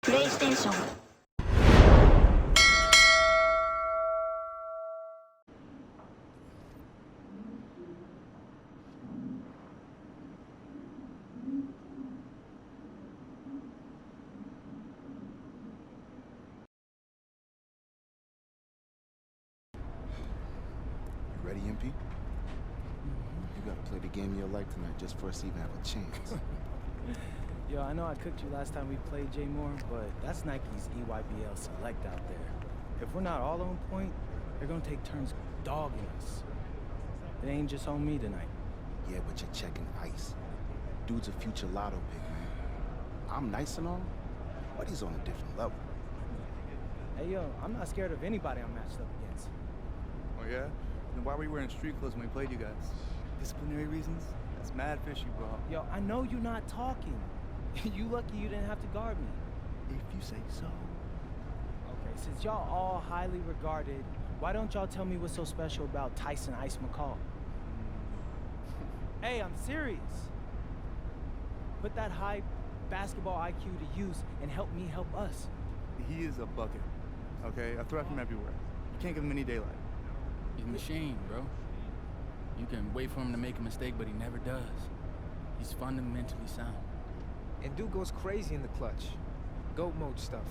PlayStation. You ready, MP? You gotta play the game of your life tonight just for us to even have a chance. Yo, I know I cooked you last time we played J Moore, but that's Nike's EYBL Select out there. If we're not all on point, they're gonna take turns dogging us. It ain't just on me tonight. Yeah, but you're checking ice. Dude's a future lotto pick, man. I'm nice and all, but he's on a different level. Hey, yo, I'm not scared of anybody I'm matched up against. Oh, yeah? Then why were you wearing street clothes when we played you guys? Disciplinary reasons? That's mad fishy, bro. Yo, I know you're not talking. You lucky you didn't have to guard me. If you say so. Okay, since y'all all highly regarded, why don't y'all tell me what's so special about Tyson Ice McCall? Hey, I'm serious. Put that high basketball IQ to use and help me help us. He is a bucket, okay? A threat from everywhere. You can't give him any daylight. He's a machine, bro. You can wait for him to make a mistake, but he never does. He's fundamentally sound. And dude goes crazy in the clutch. GOAT mode stuff.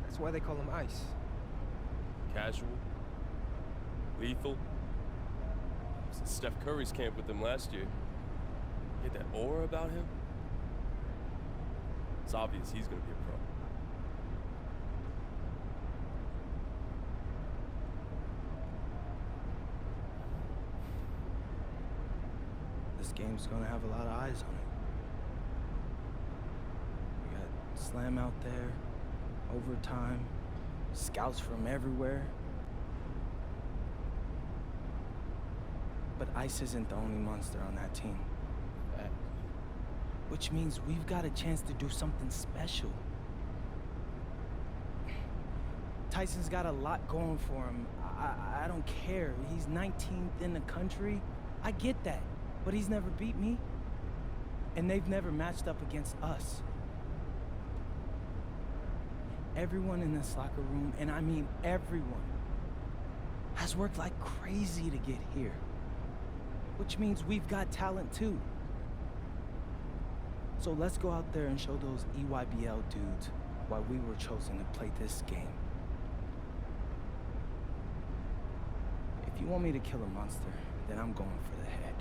That's why they call him Ice. Casual, lethal. Since Steph Curry's camp with him last year, he had that aura about him. It's obvious he's gonna be a pro. This game's gonna have a lot of eyes on it. We got Slam out there, overtime, scouts from everywhere. But Ice isn't the only monster on that team. Which means we've got a chance to do something special. Tyson's got a lot going for him. I don't care. He's 19th in the country. I get that. But he's never beat me. And they've never matched up against us. Everyone in this locker room, and I mean everyone, has worked like crazy to get here. Which means we've got talent too. So let's go out there and show those EYBL dudes why we were chosen to play this game. If you want me to kill a monster, then I'm going for the head.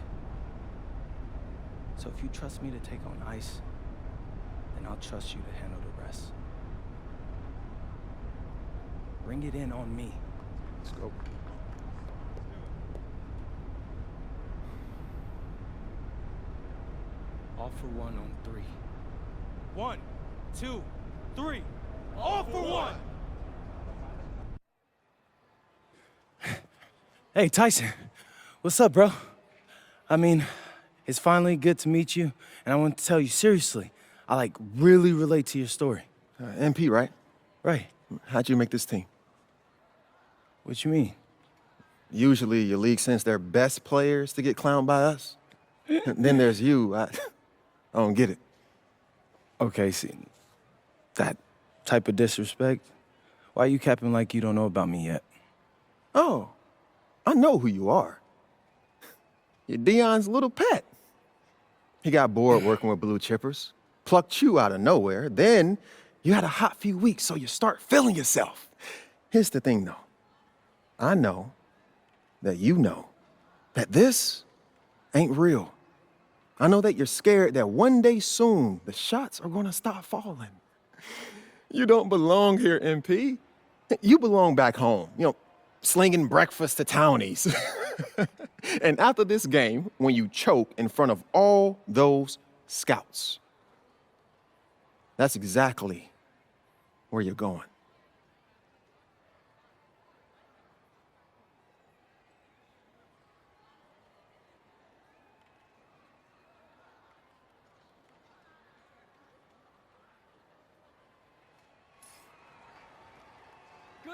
So if you trust me to take on Ice, then I'll trust you to handle the rest. Bring it in on me. Let's go. All for one on 3. 1, 2, 3. All for one! Hey, Tyson. What's up, bro? I mean, it's finally good to meet you, and I want to tell you seriously, I like really relate to your story. MP, right? Right. How'd you make this team? What you mean? Usually your league sends their best players to get clowned by us. Then there's you. I don't get it. Okay, see, that type of disrespect, why you capping like you don't know about me yet? Oh, I know who you are. You're Dion's little pet. He got bored working with blue chippers, plucked you out of nowhere, then you had a hot few weeks, so you start feeling yourself. Here's the thing, though. I know that you know that this ain't real. I know that you're scared that one day soon the shots are gonna stop falling. You don't belong here, MP. You belong back home, slinging breakfast to townies. And after this game, when you choke in front of all those scouts, that's exactly where you're going.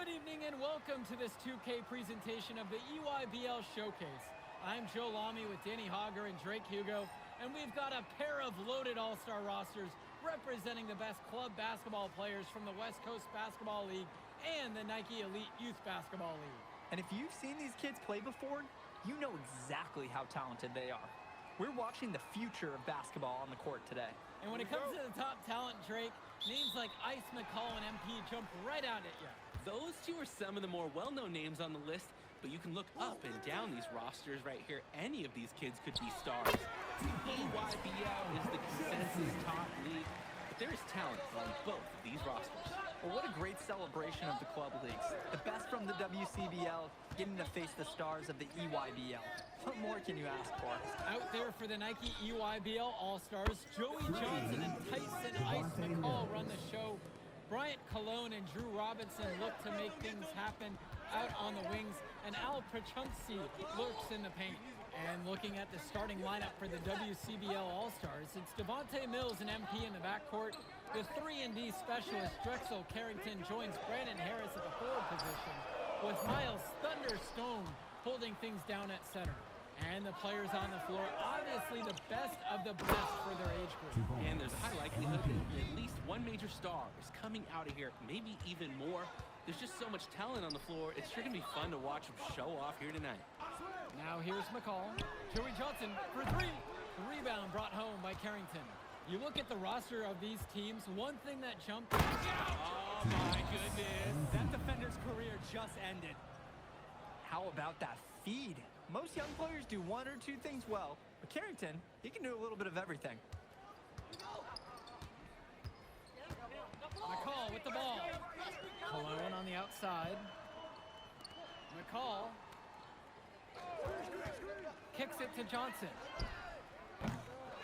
Good evening and welcome to this 2K presentation of the EYBL Showcase. I'm Joe Lamy with Danny Hogger and Drake Hugo, and we've got a pair of loaded all-star rosters representing the best club basketball players from the West Coast Basketball League and the Nike Elite Youth Basketball League. And if you've seen these kids play before, you know exactly how talented they are. We're watching the future of basketball on the court today. And when it comes to the top talent, Drake, names like Ice McCall and MP jump right out at you. Those two are some of the more well-known names on the list, but you can look up and down these rosters right here. Any of these kids could be stars. EYBL is the consensus top league, but there is talent on both of these rosters. Well, what a great celebration of the club leagues. The best from the WCBL getting to face the stars of the EYBL. What more can you ask for? Out there for the Nike EYBL All-Stars, Joey Johnson and Tyson Ice McCall run the show. Bryant Cologne and Drew Robinson look to make things happen out on the wings, and Al Prachunsi lurks in the paint. And looking at the starting lineup for the WCBL All-Stars, it's Devontae Mills and MP in the backcourt. The 3-and-D specialist Drexel Carrington joins Brandon Harris at the forward position, with Miles Thunderstone holding things down at center. And the players on the floor, obviously the best of the best for their age group. And there's a high likelihood that at least one major star is coming out of here, maybe even more. There's just so much talent on the floor. It's sure going to be fun to watch them show off here tonight. Now here's McCall. Joey Johnson for three. The rebound brought home by Carrington. You look at the roster of these teams, one thing that jumped... Oh my goodness, that defender's career just ended. How about that feed? Most young players do one or two things well, but Carrington, he can do a little bit of everything. McCall with the ball. Cologne on the outside. McCall kicks it to Johnson.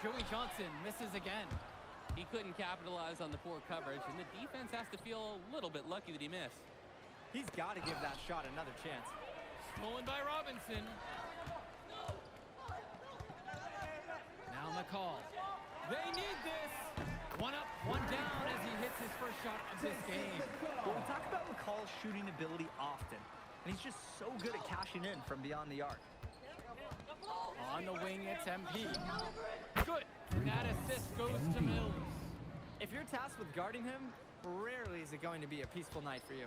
Joey Johnson misses again. He couldn't capitalize on the poor coverage, and the defense has to feel a little bit lucky that he missed. He's got to give that shot another chance. Stolen by Robinson. Now McCall. They need this. One up, one down as he hits his first shot of this game. Well, we talk about McCall's shooting ability often, and he's just so good at cashing in from beyond the arc. On the wing, it's MP. Good. And that assist goes to Mills. If you're tasked with guarding him, rarely is it going to be a peaceful night for you.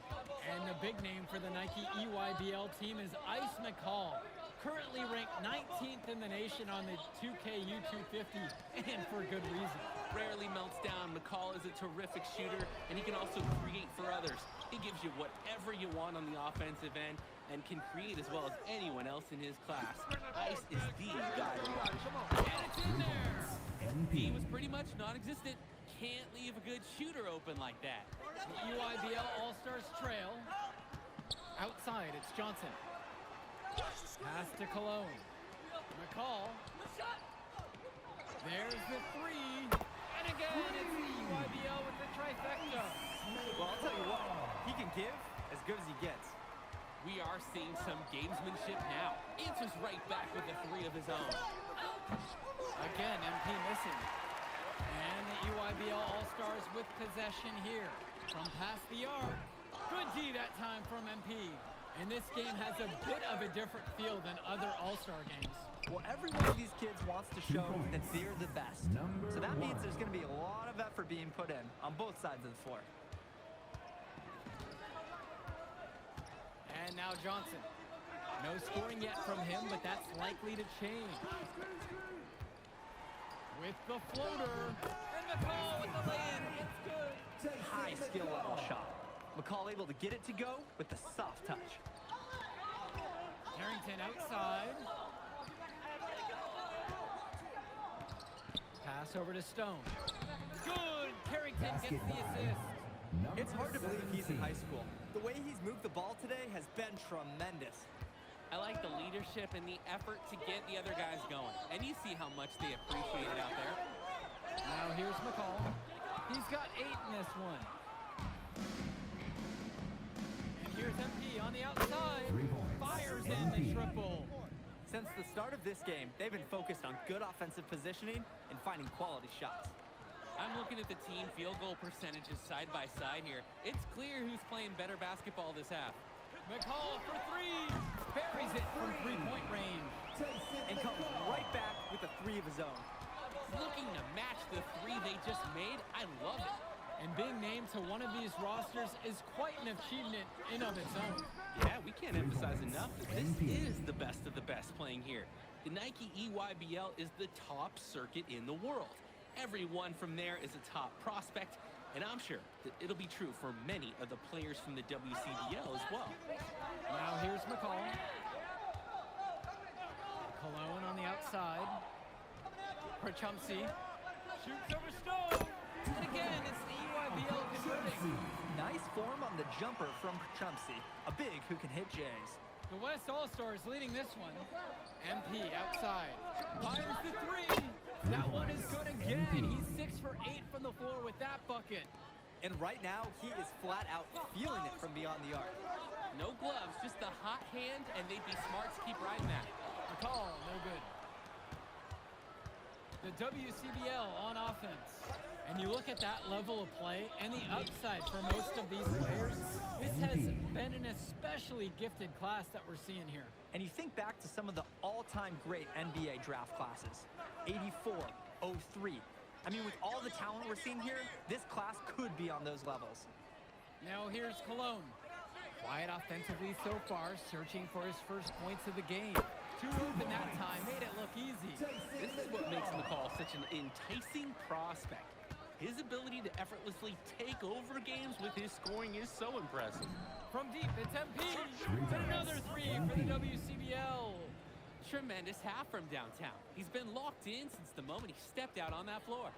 And the big name for the Nike EYBL team is Ice McCall, currently ranked 19th in the nation on the 2K U250, and for good reason. Rarely melts down. McCall is a terrific shooter, and he can also create for others. He gives you whatever you want on the offensive end and can create as well as anyone else in his class. Ice is the guy to watch. And it's in there! He was pretty much non-existent. Can't leave a good shooter open like that. The EYBL All-Stars trail. Outside, it's Johnson. Pass to Cologne. McCall. There's the three. And again, it's the EYBL with the trifecta. Well, I'll tell you what, he can give as good as he gets. We are seeing some gamesmanship now. Answers right back with the three of his own. Again, MP missing. And the EYBL All-Stars with possession here from past the arc. Good D that time from MP. And this game has a bit of a different feel than other All-Star games. Well, every one of these kids wants to show that they're the best. So that means there's going to be a lot of effort being put in on both sides of the floor. And now Johnson. No scoring yet from him, but that's likely to change. With the floater. And McCall with the lay-in. It's good. High skill level shot. McCall able to get it to go with the soft touch. Carrington outside. Pass over to Stone. Good! Carrington gets the assist. It's hard to believe he's in high school. The way he's moved the ball today has been tremendous. I like the leadership and the effort to get the other guys going. And you see how much they appreciate it out there. Now here's McCall. He's got 8 in this one. And here's MP on the outside. Fires in the triple. Since the start of this game, they've been focused on good offensive positioning and finding quality shots. I'm looking at the team field goal percentages side by side here. It's clear who's playing better basketball this half. McCall for three. Buries it from 3-point range. And comes right back with a three of his own. Looking to match the three they just made. I love it. And being named to one of these rosters is quite an achievement in of its own. Yeah, we can't emphasize enough that this is the best of the best playing here. The Nike EYBL is the top circuit in the world. Everyone from there is a top prospect, and I'm sure that it'll be true for many of the players from the WCBL as well. Now here's McCall. Cologne on the outside. Chumsey shoots over Stone. And again, it's the EYBL converting. Nice form on the jumper from Chumsey, a big who can hit Jays. The West All-Stars leading this one. MP outside. Fires the three. That one is good again. He's 6 for 8 from the floor with that bucket. And right now, he is flat out feeling it from beyond the arc. No gloves, just a hot hand, and they'd be smart to keep riding that. McCall, no good. The WCBL on offense. And you look at that level of play and the upside for most of these players, this has been an especially gifted class that we're seeing here. And you think back to some of the all-time great NBA draft classes, 84, 03. I mean, with all the talent we're seeing here, this class could be on those levels. Now here's Cologne. Quiet offensively so far, searching for his first points of the game. Too open that time, made it look easy. This is what makes McCall such an enticing prospect. His ability to effortlessly take over games with his scoring is so impressive. From deep, it's MP. And another three for the WCBL. Tremendous half from downtown. He's been locked in since the moment he stepped out on that floor.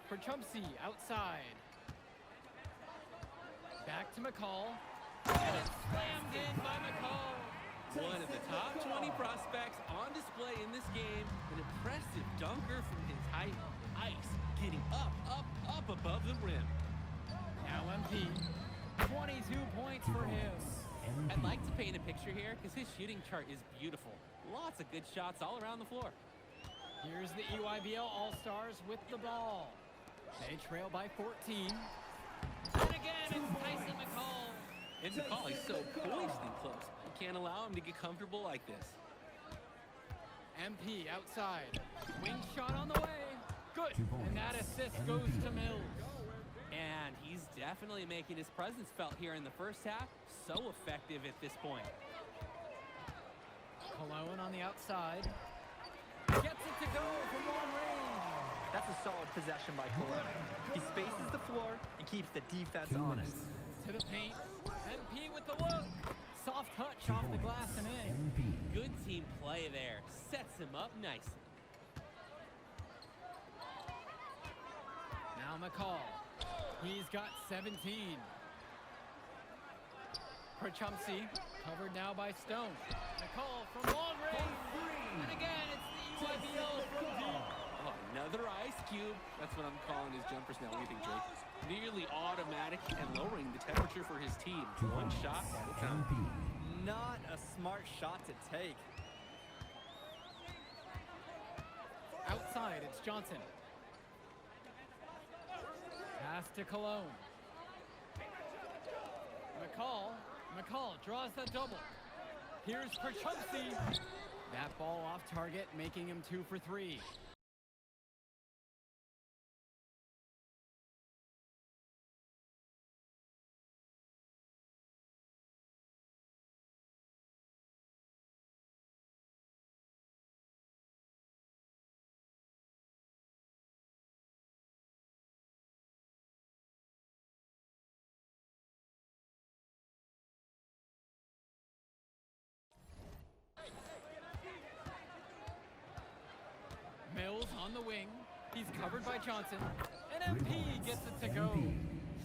For Chumsey, outside. Back to McCall. And it's slammed in by McCall. One of the top 20 prospects on display in this game. An impressive dunker from his height. Ice getting up above the rim. Now MP. 22 points for him. I'd like to paint a picture here because his shooting chart is beautiful. Lots of good shots all around the floor. Here's the EYBL All-Stars with the ball. They trail by 14. And again, it's Tyson McCall. And McCall, he's so poised and close. You can't allow him to get comfortable like this. MP outside. Wing shot on the way. Good. And that assist goes to Mills. And he's definitely making his presence felt here in the first half. So effective at this point. Cologne on the outside. Gets it to go from long range. That's a solid possession by Cologne. He spaces the floor and keeps the defense honest. To the paint. MP with the look. Soft touch off the glass and in. Good team play there. Sets him up nicely. Now McCall. He's got 17. For Chumsey, covered now by Stone. McCall from long range. And again, it's the EYBL from deep. Oh, another ice cube. That's what I'm calling his jumpers now. What do you think, Drake? Nearly automatic and lowering the temperature for his team. One shot at a time. Not a smart shot to take. Outside, it's Johnson. Pass to Cologne. McCall draws that double. Here's Chumsey. That ball off target, making him 2 for 3. Mills on the wing. He's covered by Johnson. And MP gets it to go.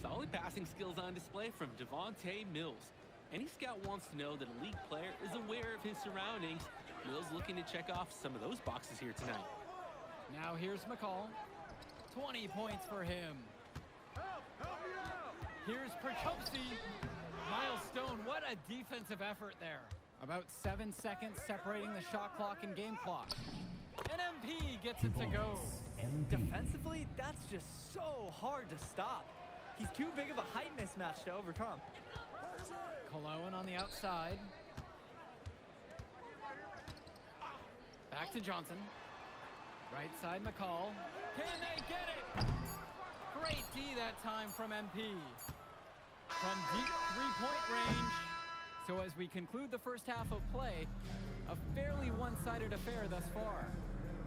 Solid passing skills on display from Devontae Mills. Any scout wants to know that a league player is aware of his surroundings. Mills looking to check off some of those boxes here tonight. Now here's McCall. 20 points for him. Here's Chumsey. Milestone, what a defensive effort there. About 7 seconds separating the shot clock and game clock. And MP gets it to go. Defensively, that's just so hard to stop. He's too big of a height mismatch to overcome. Cologne on the outside. Back to Johnson. Right side McCall. Can they get it? Great D that time from MP. From deep three-point range. So as we conclude the first half of play, a fairly one-sided affair thus far.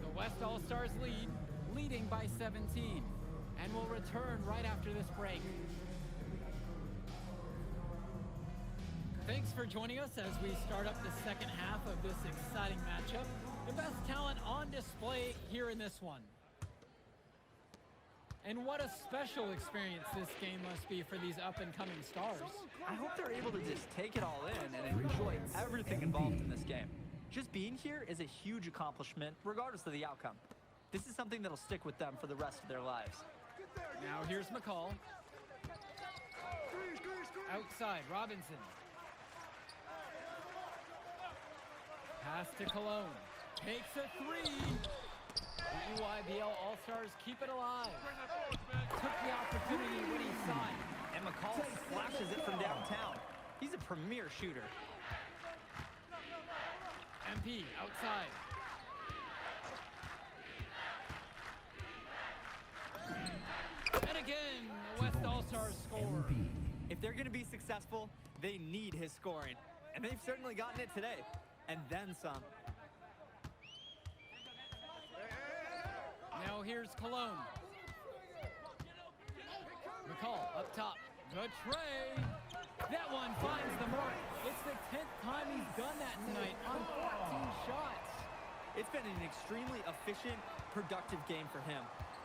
The West All-Stars leading by 17, and will return right after this break. Thanks for joining us as we start up the second half of this exciting matchup. The best talent on display here in this one. And what a special experience this game must be for these up-and-coming stars. I hope they're able to just take it all in and enjoy everything involved in this game. Just being here is a huge accomplishment, regardless of the outcome. This is something that'll stick with them for the rest of their lives. Now here's McCall. Outside, Robinson. Pass to Cologne. Takes a three. The EYBL All-Stars keep it alive. Took the opportunity when he saw it. And McCall flashes it from downtown. He's a premier shooter. MP outside. And again, the West All-Stars score. If they're going to be successful, they need his scoring. And they've certainly gotten it today. And then some. Now here's Cologne. McCall up top. Good tray. That one finds the mark. It's the 10th time he's done that tonight on 14 shots. It's been an extremely efficient, productive game for him.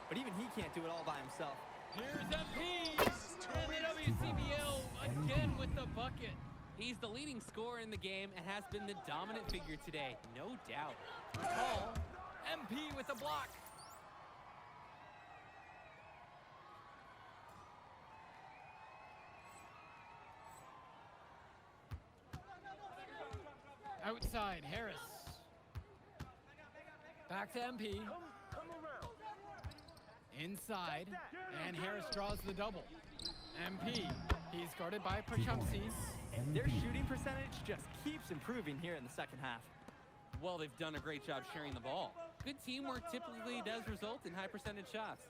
But even he can't do it all by himself. Here's MP. And the WCBL again with the bucket. He's the leading scorer in the game and has been the dominant figure today, no doubt. McCall. MP with the block. Outside, Harris. Back to MP. Inside, and Harris draws the double. MP, he's guarded by Prachumsi. Their shooting percentage just keeps improving here in the second half. Well, they've done a great job sharing the ball. Good teamwork typically does result in high percentage shots.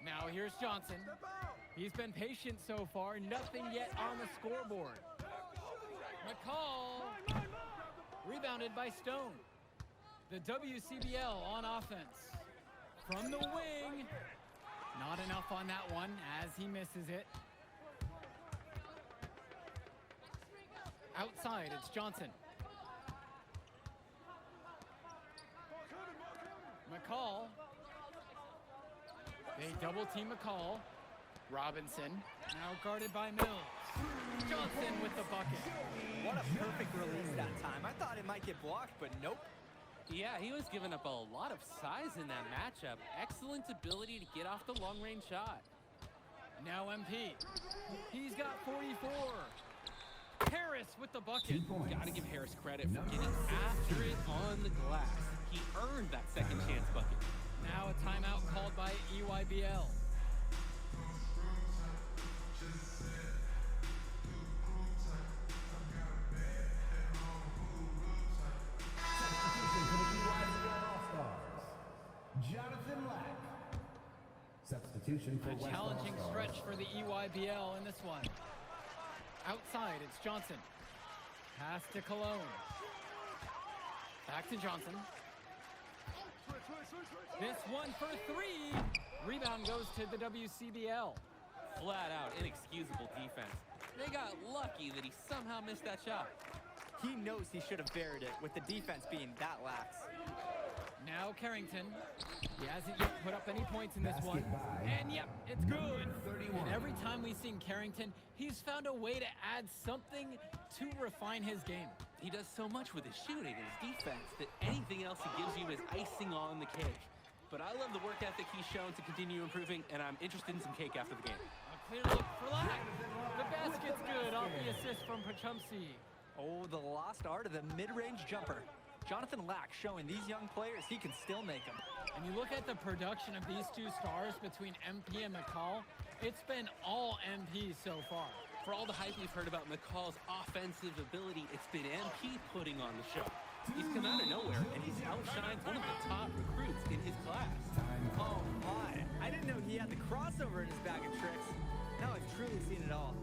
Now here's Johnson. He's been patient so far, nothing yet on the scoreboard. McCall, rebounded by Stone. The WCBL on offense. From the wing, not enough on that one as he misses it. Outside, it's Johnson. McCall. They double team McCall. Robinson, now guarded by Mills. Johnson with the bucket. What a perfect release that time. I thought it might get blocked, but nope. Yeah, he was giving up a lot of size in that matchup. Excellent ability to get off the long-range shot. Now MP. He's got 44. Harris with the bucket. Gotta give Harris credit for getting after it on the glass. He earned that second chance bucket. Now a timeout called by EYBL. Substitution for a challenging stretch for the EYBL in this one. Outside, it's Johnson. Pass to Cologne. Back to Johnson. This one for three. Rebound goes to the WCBL. Flat out inexcusable defense. They got lucky that he somehow missed that shot. He knows he should have buried it with the defense being that lax. Now Carrington. He hasn't yet put up any points in this one. And yep, it's good. And every time we've seen Carrington, he's found a way to add something to refine his game. He does so much with his shooting and his defense that anything else he gives you is icing on the cake. But I love the work ethic he's shown to continue improving, and I'm interested in some cake after the game. A clear look for Lack. The basket's good off the assist from Prachumsi. Oh, the lost art of the mid-range jumper. Jonathan Lack showing these young players he can still make them. And you look at the production of these two stars between MP and McCall, it's been all MP so far. For all the hype we've heard about McCall's offensive ability, it's been MP putting on the show. He's come out of nowhere, and he's outshined one of the top recruits in his class. Oh my, I didn't know he had the crossover in his bag of tricks. Now I've truly seen it all.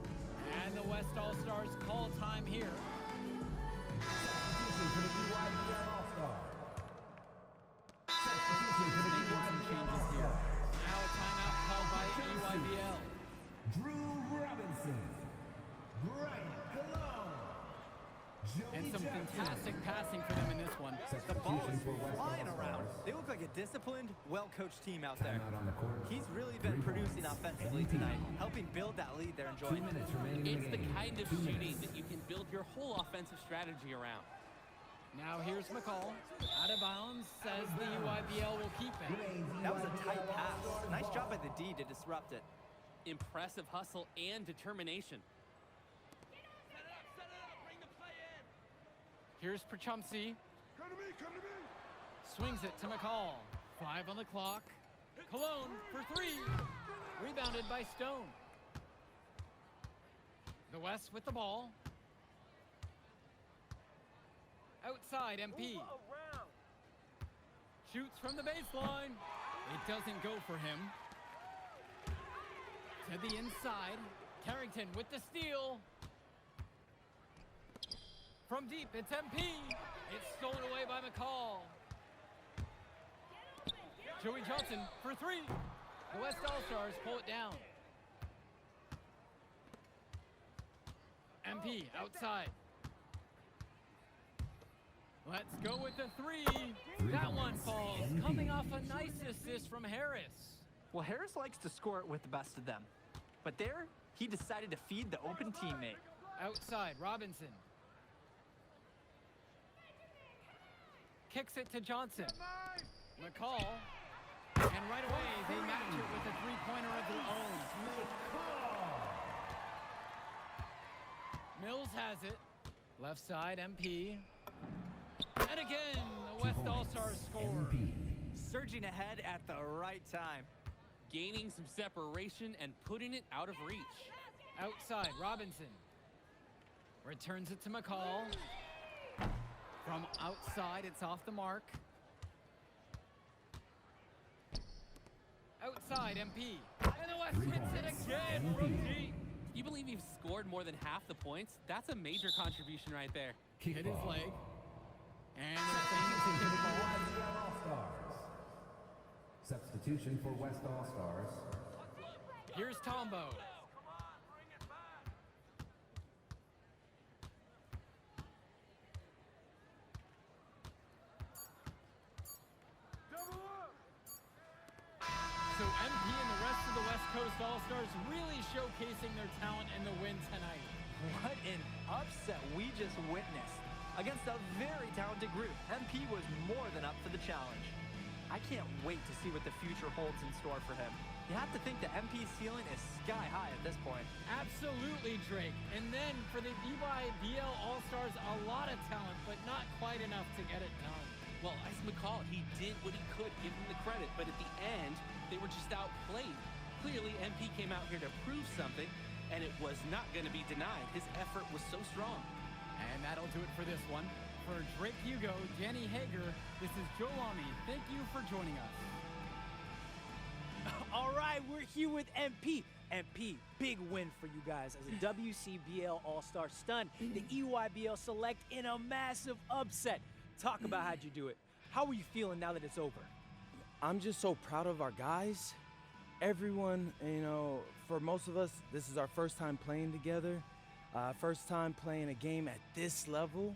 And the West All-Stars call time here. Now a timeout called by EYBL. Drew Robinson, Brian Cologne, And some fantastic passing for them in this one. The ball is flying around. They look like a disciplined, well-coached team out there. He's really been producing offensively tonight, helping build that lead they're enjoying. It's the kind of shooting that you can build your whole offensive strategy around. Now here's McCall. Out of bounds, says the EYBL will keep it. That was a tight pass. Nice job by the D to disrupt it. Impressive hustle and determination. Here's Prachumsey. Swings it to McCall. 5 on the clock. Cologne for 3. Rebounded by Stone. The West with the ball. Outside MP. Shoots from the baseline. It doesn't go for him. To the inside. Carrington with the steal. From deep, it's MP. It's stolen away by McCall. Joey Johnson for 3. The West All-Stars pull it down. MP outside. Let's go with the 3. That one falls, coming off a nice assist from Harris. Well, Harris likes to score it with the best of them. But there, he decided to feed the open teammate. Outside, Robinson. Kicks it to Johnson. McCall. And right away, they match it with a 3-pointer of their own. Mills has it. Left side, MP. And again, the West All-Stars score. Surging ahead at the right time. Gaining some separation and putting it out of reach. Outside, Robinson. Returns it to McCall. From outside, it's off the mark. Outside, MP. And the West hits it again from deep. You believe you've scored more than half the points? That's a major contribution right there. Hit his leg. And Substitution for West All-Stars. here's Tombo. So MP and the rest of the West Coast All-Stars really showcasing their talent in the win tonight. What an upset we just witnessed. Against a very talented group, MP was more than up for the challenge. I can't wait to see what the future holds in store for him. You have to think the MP's ceiling is sky high at this point. Absolutely, Drake. And then for the EYBL All-Stars, a lot of talent, but not quite enough to get it done. Well, Ice McCall, he did what he could, give him the credit, but at the end, they were just outplayed. Clearly, MP came out here to prove something, and it was not going to be denied. His effort was so strong. And that'll do it for this one. For Drake Hugo, Danny Hager, this is Joe Lamy. Thank you for joining us. All right, we're here with MP. MP, big win for you guys as a WCBL All-Star stun. The EYBL Select in a massive upset. Talk about how'd you do it. How are you feeling now that it's over? I'm just so proud of our guys. Everyone, you know, for most of us, this is our first time playing together. First time playing a game at this level.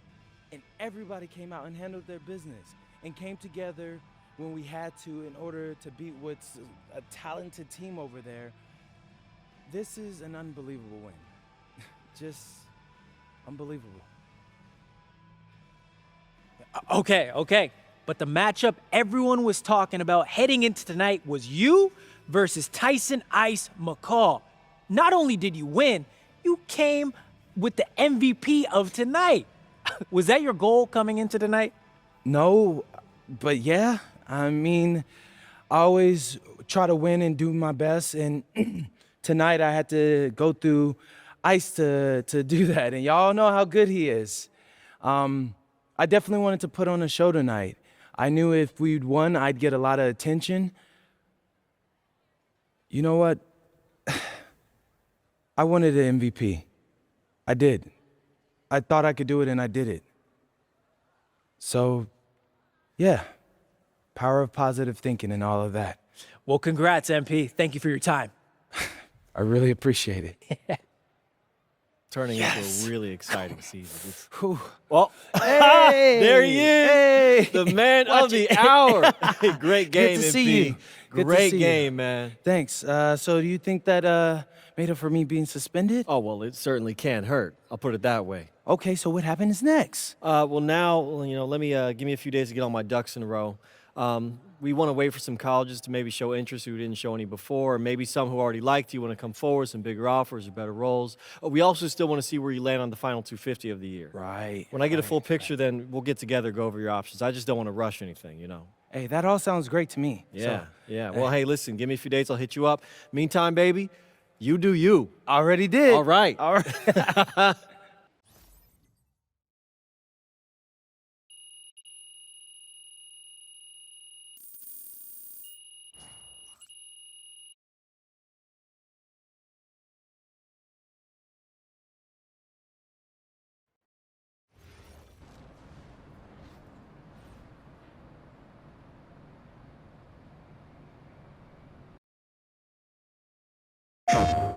And everybody came out and handled their business and came together when we had to in order to beat what's a talented team over there. This is an unbelievable win. Just unbelievable. Okay. But the matchup everyone was talking about heading into tonight was you versus Tyson Ice McCall. Not only did you win, you came with the MVP of tonight. Was that your goal coming into tonight? No, but yeah, I mean, I always try to win and do my best, and tonight I had to go through Ice to do that, and y'all know how good he is. I definitely wanted to put on a show tonight. I knew if we'd won, I'd get a lot of attention. You know what? I wanted an MVP. I did. I thought I could do it, and I did it. So, yeah, power of positive thinking and all of that. Well, congrats, MP. Thank you for your time. I really appreciate it. Turning into a really exciting season. Whew. Well, Hey! there he is, Hey! the man of the hour. Great game, Good to MP. see you. Good to Great see you. game, man. Thanks. So do you think that made up for me being suspended? Oh, well, it certainly can't hurt. I'll put it that way. Okay, so what happens next? Well, now, let me give me a few days to get all my ducks in a row. We want to wait for some colleges to maybe show interest who didn't show any before, or maybe some who already liked you want to come forward, some bigger offers or better roles. We also still want to see where you land on the final 250 of the year. Right. When I get a full picture, then we'll get together, go over your options. I just don't want to rush anything, Hey, that all sounds great to me. Yeah, So, yeah. Well, hey, listen, give me a few days, I'll hit you up. Meantime, baby, you do you. already did. All right. All right.